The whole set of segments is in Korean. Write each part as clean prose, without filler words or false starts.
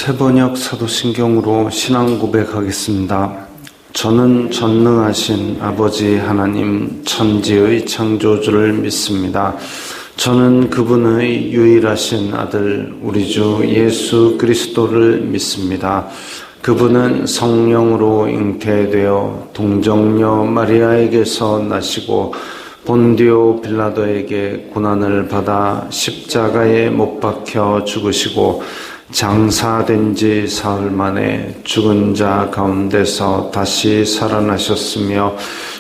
새번역 사도신경으로 신앙 고백하겠습니다. 저는 전능하신 아버지 하나님 천지의 창조주를 믿습니다. 저는 그분의 유일하신 아들 우리 주 예수 그리스도를 믿습니다. 그분은 성령으로 잉태되어 동정녀 마리아에게서 나시고 본디오 빌라도에게 고난을 받아 십자가에 못 박혀 죽으시고 장사된 지 사흘 만에 죽은 자 가운데서 다시 살아나셨으며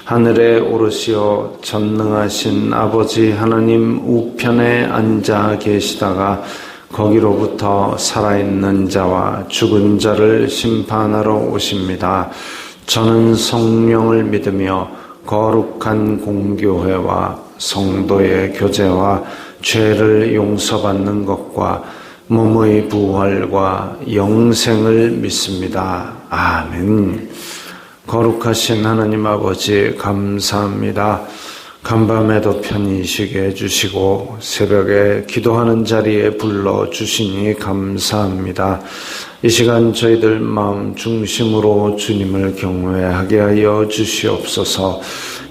하늘에 오르시어 전능하신 아버지 하나님 우편에 앉아 계시다가 거기로부터 살아있는 자와 죽은 자를 심판하러 오십니다. 저는 성령을 믿으며 거룩한 공교회와 성도의 교제와 죄를 용서받는 것과 몸의 부활과 영생을 믿습니다. 아멘. 거룩하신 하나님 아버지 감사합니다. 간밤에도 편히 쉬게 해주시고 새벽에 기도하는 자리에 불러주시니 감사합니다. 이 시간 저희들 마음 중심으로 주님을 경외하게 하여 주시옵소서.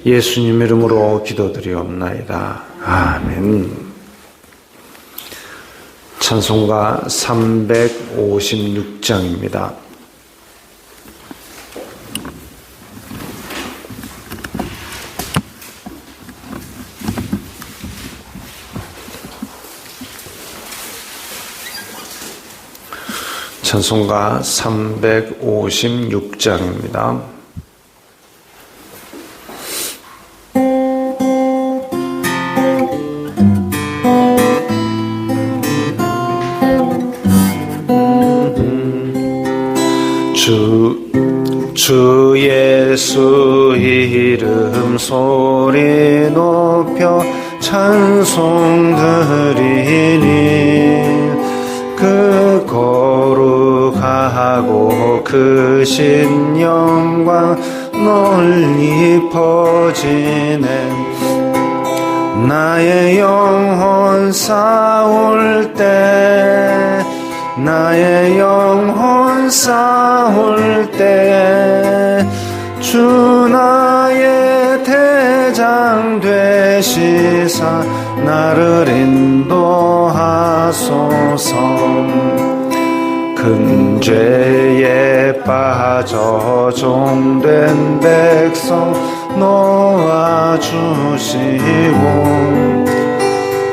예수님 이름으로 기도드리옵나이다. 아멘. 찬송가 356장입니다. 찬송가 356장입니다. 주 예수 이름 소리 높여 찬송 드리니 그 거룩하고 크신 영광 널리 퍼지네. 나의 영혼 싸울 때 나의 영혼 싸울 때 주 나의 대장 되시사 나를 인도하소서. 큰 죄에 빠져 종된 백성 놓아주시고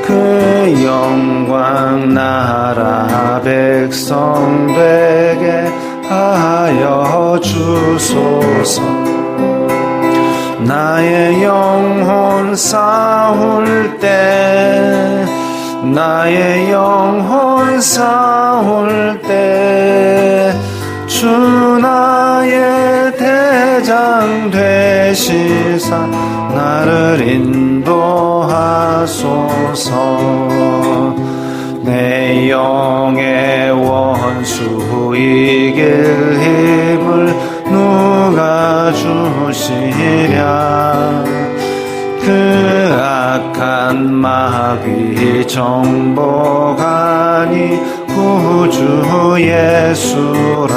그 영광 나라 백성 되게 하여 주소서. 나의 영혼 싸울 때 나의 영혼 싸울 때 주 나의 대장 되시사 나를 인도하소서. 내 영의 원수 이길 힘을 누가 주시랴. 그 악한 마귀 정복하니 구주 예수람.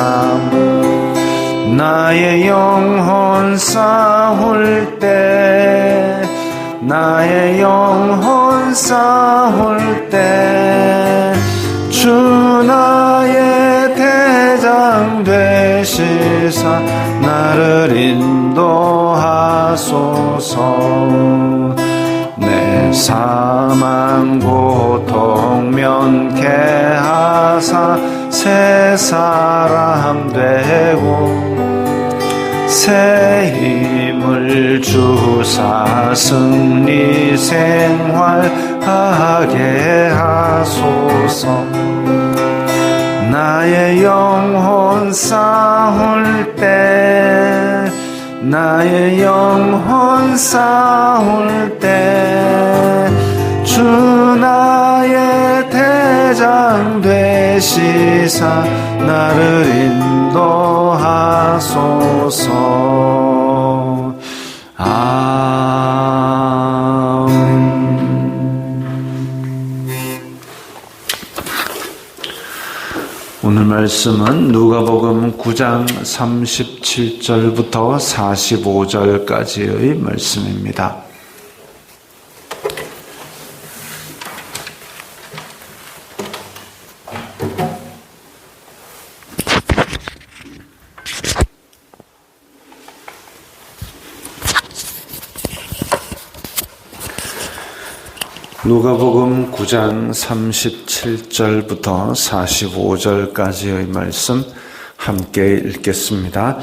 나의 영혼 싸울 때 나의 영혼 싸울 때 주 나의 대장 되시사 나를 인도하소서. 내 사망 고통 면케하사 새 사람 되고 새 힘을 주사 승리 생활하게 하소서. 나의 영혼 싸울 때 나의 영혼 싸울 때 주 나의 대장 되시사 나를 인도하소서. 오늘 말씀은 누가복음 9장 37절부터 45절까지의 말씀입니다. 누가복음 9장 37절부터 45절까지의 말씀 함께 읽겠습니다.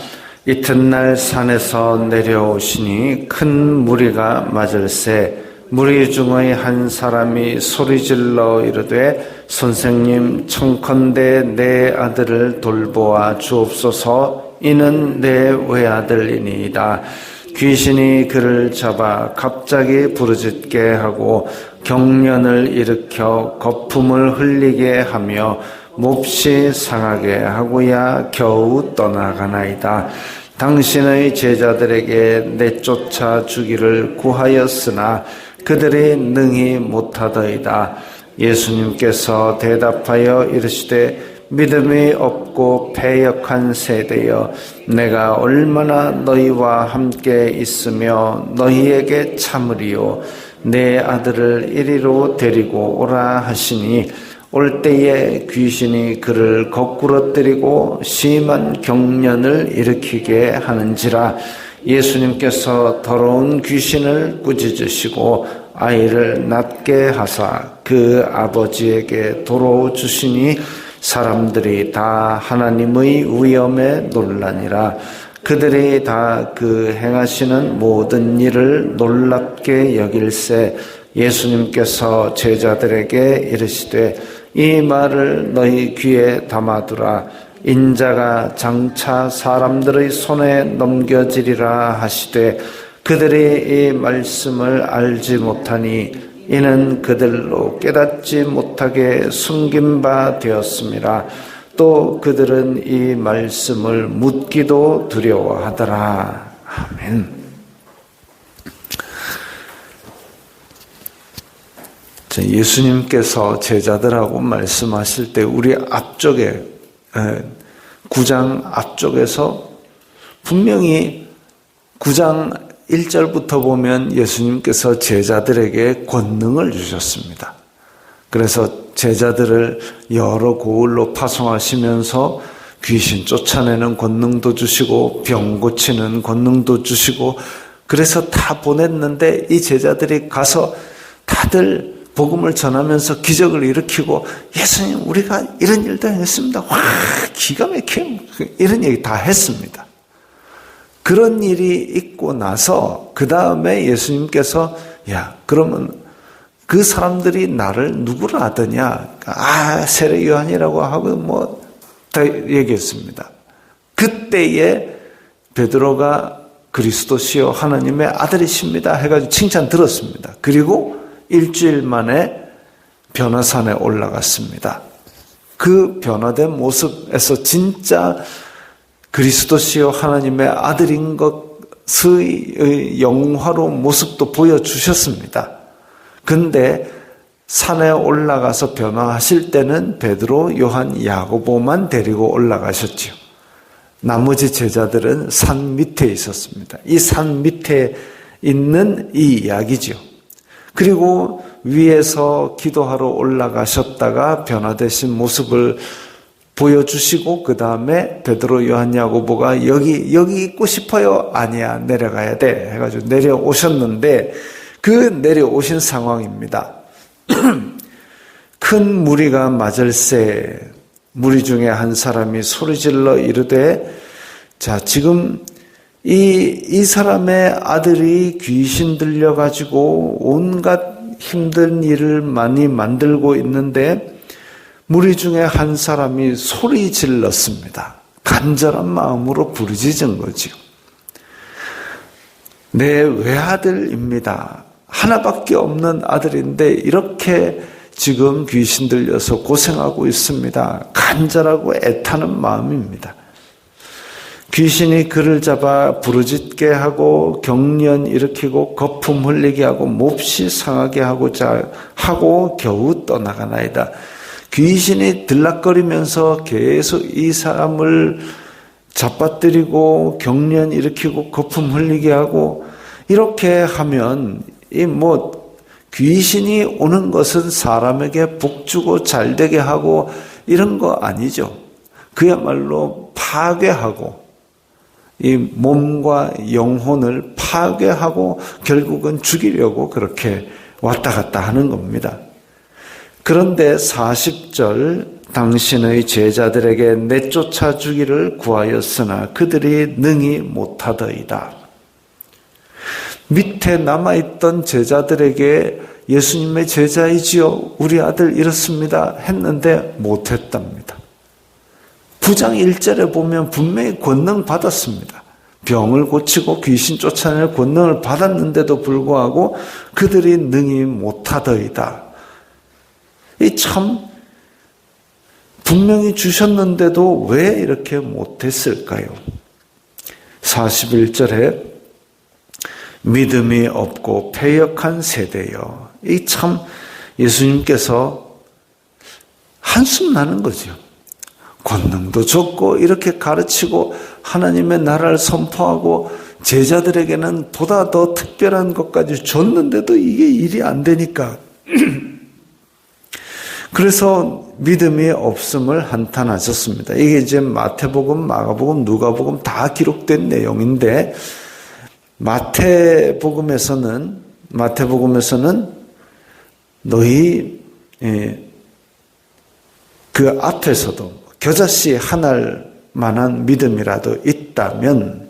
이튿날 산에서 내려오시니 큰 무리가 맞을새 무리 중의 한 사람이 소리질러 이르되 선생님 청컨대 내 아들을 돌보아 주옵소서. 이는 내 외아들이니이다. 귀신이 그를 잡아 갑자기 부르짖게 하고 경련을 일으켜 거품을 흘리게 하며 몹시 상하게 하고야 겨우 떠나가나이다. 당신의 제자들에게 내쫓아 주기를 구하였으나 그들이 능히 못하더이다. 예수님께서 대답하여 이르시되 믿음이 없고 패역한 세대여, 내가 얼마나 너희와 함께 있으며 너희에게 참으리요. 내 아들을 이리로 데리고 오라 하시니 올 때에 귀신이 그를 거꾸로 때리고 심한 경련을 일으키게 하는지라. 예수님께서 더러운 귀신을 꾸짖으시고 아이를 낫게 하사 그 아버지에게 도로 주시니 사람들이 다 하나님의 위엄에 놀라니라. 그들이 다 그 행하시는 모든 일을 놀랍게 여길새 예수님께서 제자들에게 이르시되 이 말을 너희 귀에 담아두라. 인자가 장차 사람들의 손에 넘겨지리라 하시되 그들이 이 말씀을 알지 못하니 이는 그들로 깨닫지 못하게 숨긴 바 되었음이라. 또 그들은 이 말씀을 묻기도 두려워하더라. 아멘. 예수님께서 제자들하고 말씀하실 때 우리 앞쪽에 9장 앞쪽에서 분명히 9장 1절부터 보면 예수님께서 제자들에게 권능을 주셨습니다. 그래서 제자들을 여러 고을로 파송하시면서 귀신 쫓아내는 권능도 주시고 병 고치는 권능도 주시고 그래서 다 보냈는데 이 제자들이 가서 다들 복음을 전하면서 기적을 일으키고 예수님 우리가 이런 일도 했습니다. 와 기가 막히게 이런 얘기 다 했습니다. 그런 일이 있고 나서 그 다음에 예수님께서 야 그러면 그 사람들이 나를 누구로 하더냐? 세례 요한이라고 하고 뭐 다 얘기했습니다. 그때에 베드로가 그리스도시요 하나님의 아들이십니다 해가지고 칭찬 들었습니다. 그리고 일주일 만에 변화산에 올라갔습니다. 그 변화된 모습에서 진짜 그리스도시요 하나님의 아들인 것의 영화로운 모습도 보여주셨습니다. 근데 산에 올라가서 변화하실 때는 베드로, 요한, 야고보만 데리고 올라가셨죠. 나머지 제자들은 산 밑에 있었습니다. 이 산 밑에 있는 이 이야기죠. 그리고 위에서 기도하러 올라가셨다가 변화되신 모습을 보여주시고 그 다음에 베드로, 요한, 야고보가 여기 있고 싶어요. 아니야 내려가야 돼 해가지고 내려오셨는데 그 내려오신 상황입니다. 큰 무리가 맞을새 무리 중에 한 사람이 소리질러 이르되 자 지금 이 사람의 아들이 귀신 들려가지고 온갖 힘든 일을 많이 만들고 있는데 무리 중에 한 사람이 소리 질렀습니다. 간절한 마음으로 부르짖은 거죠. 내 외아들입니다. 하나밖에 없는 아들인데 이렇게 지금 귀신 들려서 고생하고 있습니다. 간절하고 애타는 마음입니다. 귀신이 그를 잡아 부르짖게 하고 경련 일으키고 거품 흘리게 하고 몹시 상하게 하고자 하고 겨우 떠나가나이다. 귀신이 들락거리면서 계속 이 사람을 잡아뜨리고 경련 일으키고 거품 흘리게 하고 이렇게 하면 귀신이 오는 것은 사람에게 복주고 잘되게 하고 이런 거 아니죠. 그야말로 파괴하고 이 몸과 영혼을 파괴하고 결국은 죽이려고 그렇게 왔다 갔다 하는 겁니다. 그런데 40절 당신의 제자들에게 내쫓아 주기를 구하였으나 그들이 능히 못하더이다. 밑에 남아있던 제자들에게 예수님의 제자이지요, 우리 아들 이렇습니다 했는데 못했답니다. 9장 1절에 보면 분명히 권능 받았습니다. 병을 고치고 귀신 쫓아낼 권능을 받았는데도 불구하고 그들이 능히 못하더이다. 이 참 분명히 주셨는데도 왜 이렇게 못했을까요? 41절에 믿음이 없고 패역한 세대여. 이 참 예수님께서 한숨 나는 거죠. 권능도 줬고 이렇게 가르치고 하나님의 나라를 선포하고 제자들에게는 보다 더 특별한 것까지 줬는데도 이게 일이 안 되니까 그래서 믿음이 없음을 한탄하셨습니다. 이게 이제 마태복음, 마가복음, 누가복음 다 기록된 내용인데 마태복음에서는 너희 그 앞에서도 겨자씨 하나만한 믿음이라도 있다면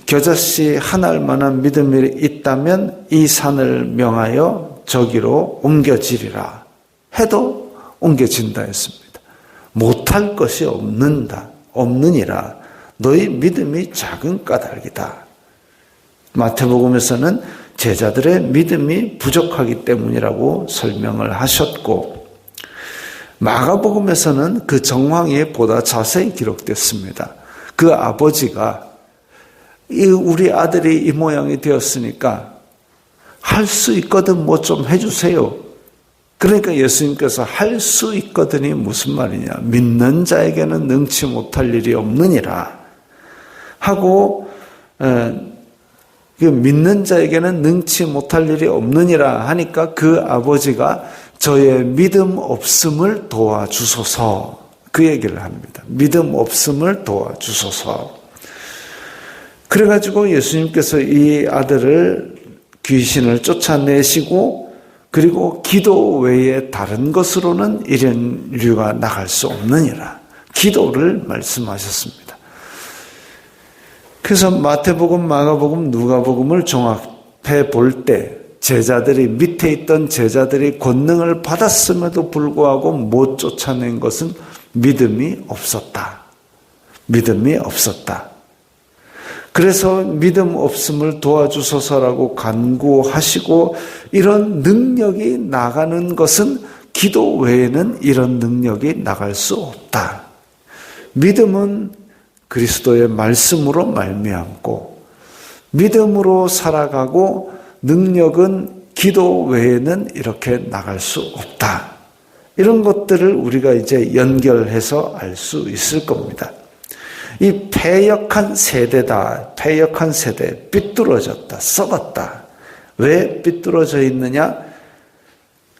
겨자씨 하나만한 믿음이 있다면 이 산을 명하여 저기로 옮겨지리라 해도 옮겨진다 했습니다. 못할 것이 없느니라 너희 믿음이 작은 까닭이다. 마태복음에서는 제자들의 믿음이 부족하기 때문이라고 설명을 하셨고 마가복음에서는 그 정황이 보다 자세히 기록됐습니다. 그 아버지가 우리 아들이 이 모양이 되었으니까 할 수 있거든 뭐 좀 해주세요. 그러니까 예수님께서 할 수 있거든이 무슨 말이냐. 믿는 자에게는 능치 못할 일이 없느니라 하고 믿는 자에게는 능치 못할 일이 없느니라 하니까 그 아버지가 저의 믿음 없음을 도와주소서 그 얘기를 합니다. 믿음 없음을 도와주소서. 그래가지고 예수님께서 이 아들을 귀신을 쫓아내시고 그리고 기도 외에 다른 것으로는 이런 인류가 나갈 수 없느니라. 기도를 말씀하셨습니다. 그래서 마태복음, 마가복음, 누가복음을 종합해 볼 때 제자들이 밑에 있던 제자들이 권능을 받았음에도 불구하고 못 쫓아낸 것은 믿음이 없었다. 믿음이 없었다. 그래서 믿음 없음을 도와주소서라고 간구하시고 이런 능력이 나가는 것은 기도 외에는 이런 능력이 나갈 수 없다. 믿음은 그리스도의 말씀으로 말미암고 믿음으로 살아가고 능력은 기도 외에는 이렇게 나갈 수 없다. 이런 것들을 우리가 이제 연결해서 알 수 있을 겁니다. 이 패역한 세대다. 패역한 세대. 삐뚤어졌다. 썩었다. 왜 삐뚤어져 있느냐?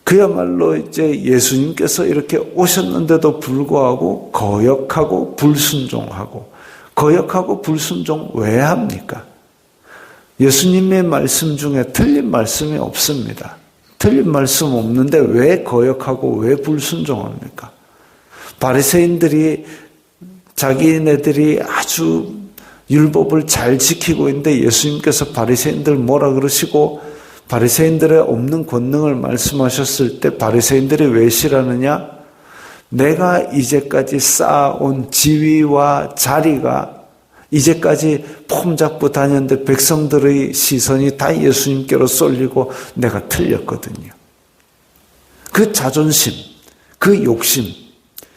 그야말로 이제 예수님께서 이렇게 오셨는데도 불구하고 거역하고 불순종하고 거역하고 불순종 왜 합니까? 예수님의 말씀 중에 틀린 말씀이 없습니다. 틀린 말씀 없는데 왜 거역하고 왜 불순종합니까? 바리새인들이 자기네들이 아주 율법을 잘 지키고 있는데 예수님께서 바리새인들 뭐라 그러시고 바리새인들의 없는 권능을 말씀하셨을 때 바리새인들이 왜 싫어하느냐? 내가 이제까지 쌓아온 지위와 자리가 이제까지 폼 잡고 다녔는데 백성들의 시선이 다 예수님께로 쏠리고 내가 틀렸거든요. 그 자존심, 그 욕심,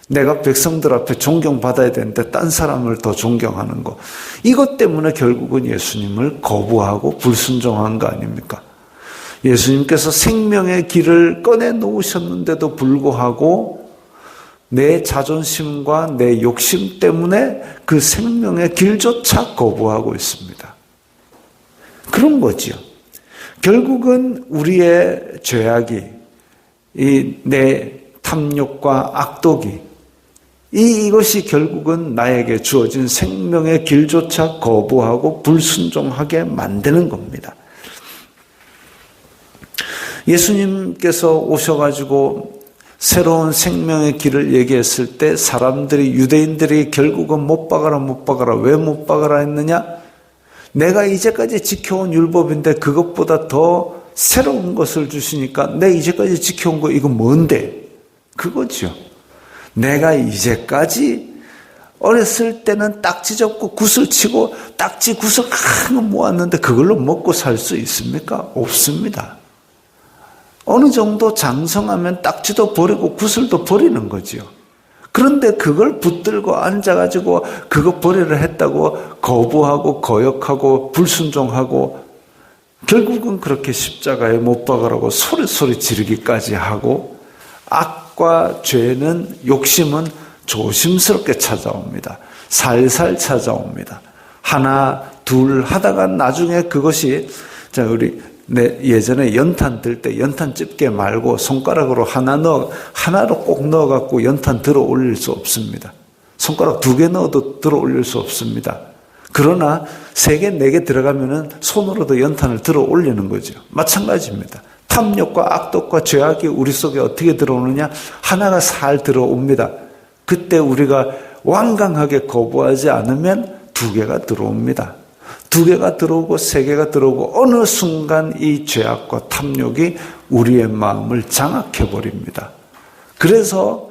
내가 백성들 앞에 존경받아야 되는데 딴 사람을 더 존경하는 거, 이것 때문에 결국은 예수님을 거부하고 불순종한 거 아닙니까? 예수님께서 생명의 길을 꺼내 놓으셨는데도 불구하고 내 자존심과 내 욕심 때문에 그 생명의 길조차 거부하고 있습니다. 그런 거지요. 결국은 우리의 죄악이, 이 내 탐욕과 악독이, 이것이 결국은 나에게 주어진 생명의 길조차 거부하고 불순종하게 만드는 겁니다. 예수님께서 오셔가지고 새로운 생명의 길을 얘기했을 때 사람들이, 유대인들이 결국은 못 박아라, 못 박아라. 왜 못 박아라 했느냐? 내가 이제까지 지켜온 율법인데 그것보다 더 새로운 것을 주시니까 내 이제까지 지켜온 거 이거 뭔데? 그거죠. 내가 이제까지 어렸을 때는 딱지 접고 굿을 치고 딱지 굿을 큰 거 모았는데 그걸로 먹고 살 수 있습니까? 없습니다. 어느 정도 장성하면 딱지도 버리고 구슬도 버리는 거지요. 그런데 그걸 붙들고 앉아가지고 그거 버리려 했다고 거부하고 거역하고 불순종하고 결국은 그렇게 십자가에 못 박으라고 소리 지르기까지 하고 악과 죄는, 욕심은 조심스럽게 찾아옵니다. 살살 찾아옵니다. 하나, 둘 하다가 나중에 그것이, 자, 예전에 연탄 들 때 연탄 집게 말고 손가락으로 하나로 꼭 넣어갖고 연탄 들어 올릴 수 없습니다. 손가락 2개 넣어도 들어 올릴 수 없습니다. 그러나 3개, 4개 들어가면은 손으로도 연탄을 들어 올리는 거죠. 마찬가지입니다. 탐욕과 악독과 죄악이 우리 속에 어떻게 들어오느냐? 하나가 살 들어옵니다. 그때 우리가 완강하게 거부하지 않으면 2개가 들어옵니다. 2개가 들어오고 3개가 들어오고 어느 순간 이 죄악과 탐욕이 우리의 마음을 장악해버립니다. 그래서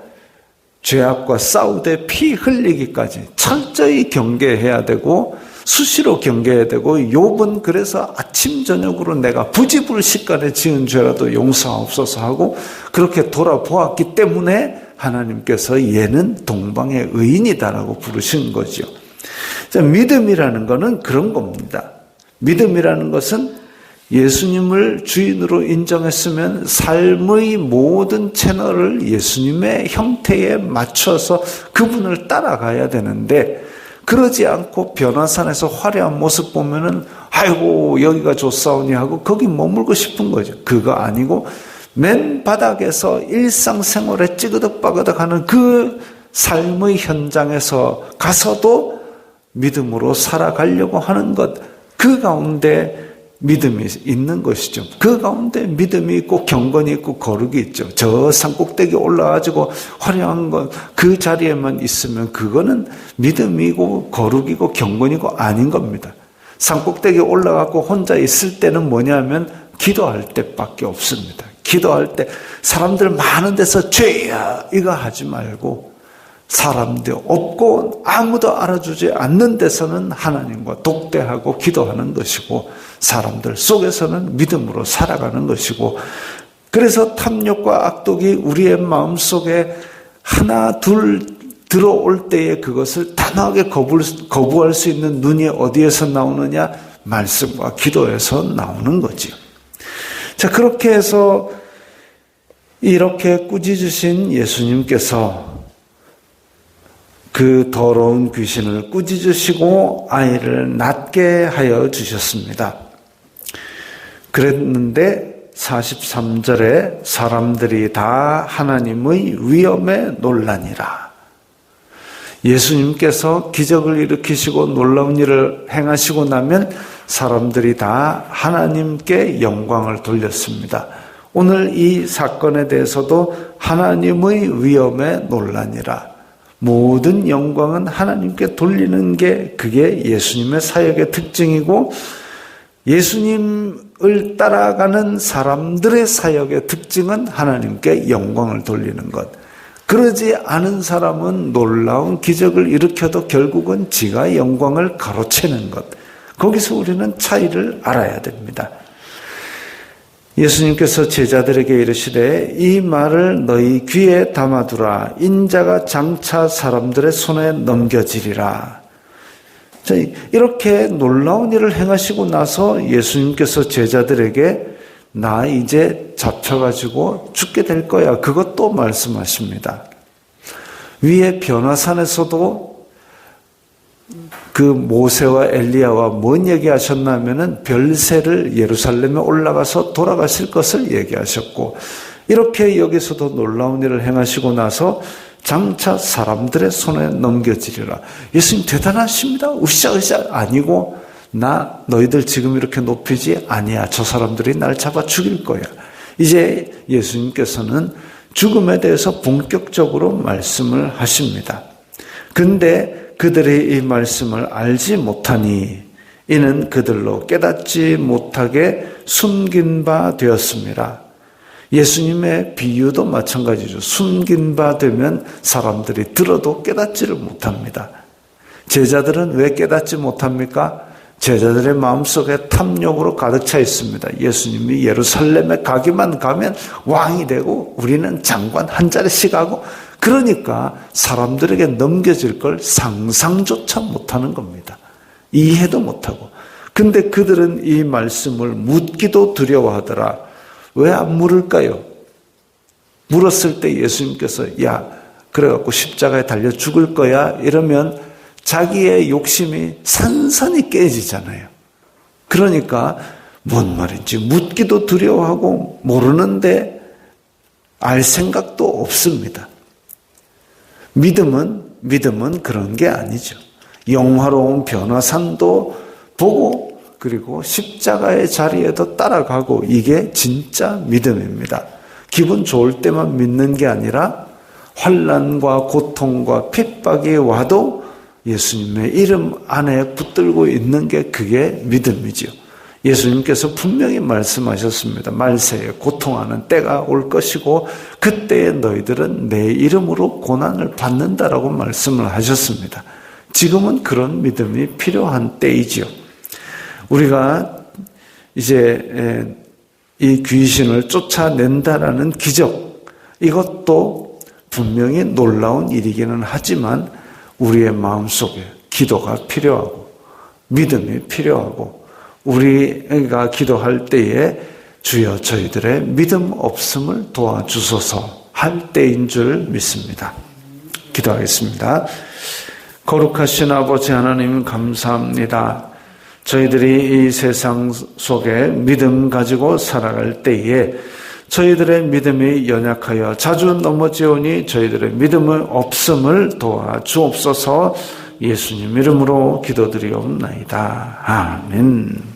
죄악과 싸우되 피 흘리기까지 철저히 경계해야 되고 수시로 경계해야 되고, 욥은 그래서 아침 저녁으로 내가 부지불식간에 지은 죄라도 용서하옵소서 하고 그렇게 돌아보았기 때문에 하나님께서 얘는 동방의 의인이다라고 부르신 거죠. 믿음이라는 것은 그런 겁니다. 믿음이라는 것은 예수님을 주인으로 인정했으면 삶의 모든 채널을 예수님의 형태에 맞춰서 그분을 따라가야 되는데, 그러지 않고 변화산에서 화려한 모습 보면은 아이고 여기가 좋사오니 하고 거기 머물고 싶은 거죠. 그거 아니고 맨 바닥에서 일상생활에 찌그덕빠그덕하는 그 삶의 현장에서 가서도 믿음으로 살아가려고 하는 것, 그 가운데 믿음이 있는 것이죠. 그 가운데 믿음이 있고 경건이 있고 거룩이 있죠. 저 산꼭대기 올라가지고 화려한 것 그 자리에만 있으면 그거는 믿음이고 거룩이고 경건이고 아닌 겁니다. 산꼭대기 올라가고 혼자 있을 때는 뭐냐면 기도할 때밖에 없습니다. 기도할 때 사람들 많은 데서 죄야 이거 하지 말고, 사람들 없고 아무도 알아주지 않는 데서는 하나님과 독대하고 기도하는 것이고, 사람들 속에서는 믿음으로 살아가는 것이고, 그래서 탐욕과 악독이 우리의 마음속에 하나 둘 들어올 때에 그것을 단호하게 거부할 수 있는 눈이 어디에서 나오느냐? 말씀과 기도에서 나오는 거지요. 자, 그렇게 해서 이렇게 꾸짖으신 예수님께서 그 더러운 귀신을 꾸짖으시고 아이를 낫게 하여 주셨습니다. 그랬는데 43절에 사람들이 다 하나님의 위엄에 놀라니라. 예수님께서 기적을 일으키시고 놀라운 일을 행하시고 나면 사람들이 다 하나님께 영광을 돌렸습니다. 오늘 이 사건에 대해서도 하나님의 위엄에 놀라니라. 모든 영광은 하나님께 돌리는 게 그게 예수님의 사역의 특징이고, 예수님을 따라가는 사람들의 사역의 특징은 하나님께 영광을 돌리는 것. 그러지 않은 사람은 놀라운 기적을 일으켜도 결국은 지가 영광을 가로채는 것. 거기서 우리는 차이를 알아야 됩니다. 예수님께서 제자들에게 이르시되 이 말을 너희 귀에 담아두라. 인자가 장차 사람들의 손에 넘겨지리라. 이렇게 놀라운 일을 행하시고 나서 예수님께서 제자들에게 나 이제 잡혀가지고 죽게 될 거야. 그것도 말씀하십니다. 위에 변화산에서도 그 모세와 엘리야와 뭔 얘기하셨냐면은 별새를 예루살렘에 올라가서 돌아가실 것을 얘기하셨고, 이렇게 여기서도 놀라운 일을 행하시고 나서 장차 사람들의 손에 넘겨지리라. 예수님 대단하십니다. 으쌰으쌰 아니고, 나 너희들 지금 이렇게 높이지 아니야. 저 사람들이 날 잡아 죽일 거야. 이제 예수님께서는 죽음에 대해서 본격적으로 말씀을 하십니다. 근데 그들이 이 말씀을 알지 못하니 이는 그들로 깨닫지 못하게 숨긴 바 되었습니다. 예수님의 비유도 마찬가지죠. 숨긴 바 되면 사람들이 들어도 깨닫지를 못합니다. 제자들은 왜 깨닫지 못합니까? 제자들의 마음속에 탐욕으로 가득 차 있습니다. 예수님이 예루살렘에 가기만 가면 왕이 되고 우리는 장관 한 자리씩 하고, 그러니까 사람들에게 넘겨질 걸 상상조차 못하는 겁니다. 이해도 못하고. 근데 그들은 이 말씀을 묻기도 두려워하더라. 왜 안 물을까요? 물었을 때 예수님께서 야, 그래갖고 십자가에 달려 죽을 거야 이러면 자기의 욕심이 산산이 깨지잖아요. 그러니까 뭔 말인지 묻기도 두려워하고 모르는데 알 생각도 없습니다. 믿음은 그런 게 아니죠. 영화로운 변화산도 보고 그리고 십자가의 자리에도 따라가고, 이게 진짜 믿음입니다. 기분 좋을 때만 믿는 게 아니라 환난과 고통과 핍박이 와도 예수님의 이름 안에 붙들고 있는 게 그게 믿음이죠. 예수님께서 분명히 말씀하셨습니다. 말세에 고통하는 때가 올 것이고 그때에 너희들은 내 이름으로 고난을 받는다라고 말씀을 하셨습니다. 지금은 그런 믿음이 필요한 때이지요. 우리가 이제 이 귀신을 쫓아낸다라는 기적, 이것도 분명히 놀라운 일이기는 하지만 우리의 마음속에 기도가 필요하고 믿음이 필요하고, 우리가 기도할 때에 주여 저희들의 믿음 없음을 도와주소서 할 때인 줄 믿습니다. 기도하겠습니다. 거룩하신 아버지 하나님 감사합니다. 저희들이 이 세상 속에 믿음 가지고 살아갈 때에 저희들의 믿음이 연약하여 자주 넘어지오니 저희들의 믿음의 없음을 도와주옵소서. 예수님 이름으로 기도드리옵나이다. 아멘.